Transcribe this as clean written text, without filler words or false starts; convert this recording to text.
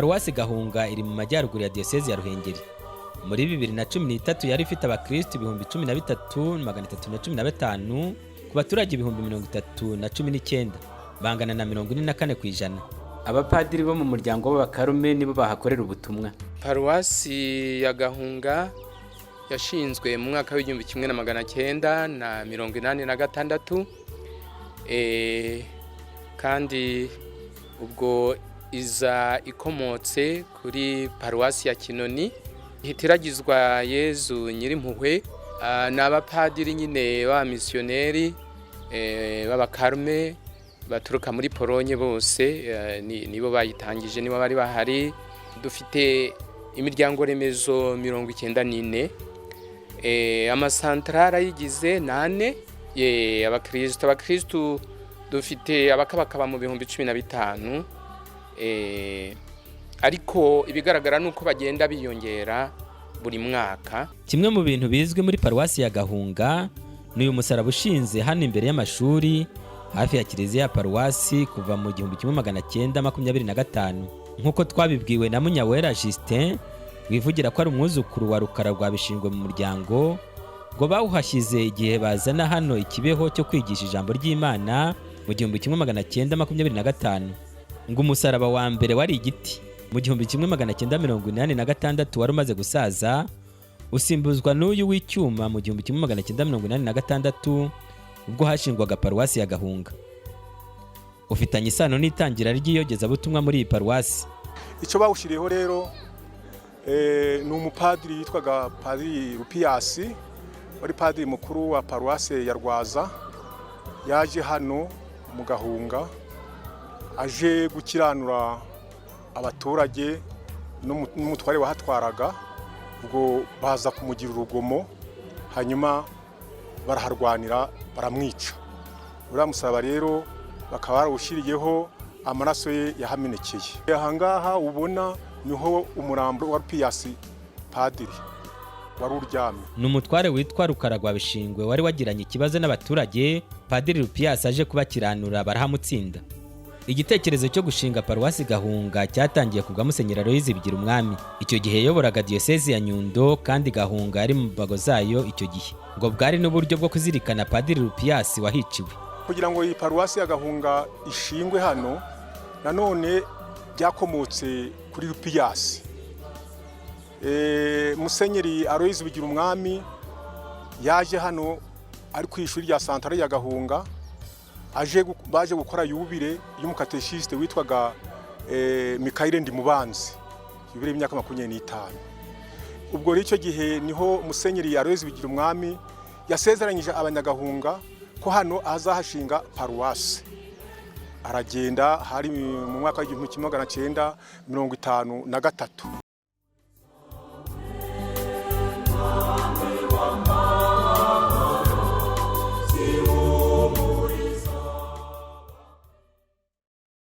Paruwasi Gahunga iri mu majyaruguru ya Diyosezi ya Ruhengeri. Muri 2013 yari ifite abakristo 13,315 ku baturage 30,019 bangana na 44%. Abapadiri bo mu muryango w'abakarume nibo bahakorera ubutumwa. Paruwasi ya Gahunga yashinzwe mu mwaka w'1986 kandi ubwo iza ikomotse kuri Paruwasi ya Kinoni hitiragizwa Yezu Nyirimpuhwe. N'abapadiri nyine ba missionnaire b'abakarume baturuka muri Polonye bose nibo bayitangije, nibo bari bahari. Dufite imiryango remezo 94, amasantrara yigize 8, abakristo dufite abakabakaba mu 15,000, ariko ibigaragara nuko bagenda biyongera buri mwaka. Kimwe mu bintu bizwi muri Paruwasi ya Gahunga ni uyu musaraba ushinze hano imbere y'amashuri hafi ya kiliziya ya Paruwasi kuva mu 1925, nk'uko twabibwiwe na Munyawera Justin wivugira ko ari umwuzukuru wa Rukara Rwa Bishingwe mu muryango, ngo bawuhashyize igihe bazana hano ikibeho cyo kwigisha ijambo ry'Imana mu 1925. ngo umusaraba wa mbere wari igiti mu 1986 wari umaze gusaza, usimbuzwa n'uyu w'icyuma mu 1986 ubwo hashingwaga Paruwasi ya Gahunga. Ufitanye isano n'itangira ry'iyogezabutumwa muri iyi paruwasi. Icyo bawushiriyeho rero ni umupadiri yitwaga Padiri Loupias, wari Padiri Mukuru wa Paruwasi ya Rwaza, yaje hano mu Gahunga aje gukiranura abaturage n'umutware wahatwaraga. Ubwo baza kumugira urugomo, hanyuma baraharwanira baramwica. Uriya musaraba rero bakaba barawushiriyeho amaraso ye yahamenekeye. Ahangaha ubona niho umurambo wa Loupias padiri wari uryamye. Ni umutware witwa Rukara Rwa Bishingwe wari wagiranye ikibazo n'abaturage. Padiri Loupias aje kubakiranura barahamutsinda. Igitekerezo cyo gushinga Paruwasi Gahunga cyatangiye kubwa Musenyeri Aloyizi bigira umwami. Icyo gihe yayoboraga Diyosezi ya Nyundo kandi Gahunga ari mu mbago zayo icyo gihe. Ngo bwari n'uburyo bwo kuzirikana Padiri Loupias wahiciwe. Kugira ngo iyi Paruwasi ya Gahunga ishingwe hano, nanone byakomotse kuri Loupias. Musenyeri Aloyizi bigira umwami yaje hano ari ku ishuri rya Santare ya Gahunga, baje gukora yubire y'umukateshiste witwaga Mikaire Ndimubanzi, yubire y'imyaka 25. Ubwo ricyo gihe niho Musenyeri Aloyizi bigira umwami yasezeranyije abanyagahunga ko hano azahashinga paruwasi. Aragenda hari mu mwaka w'1953.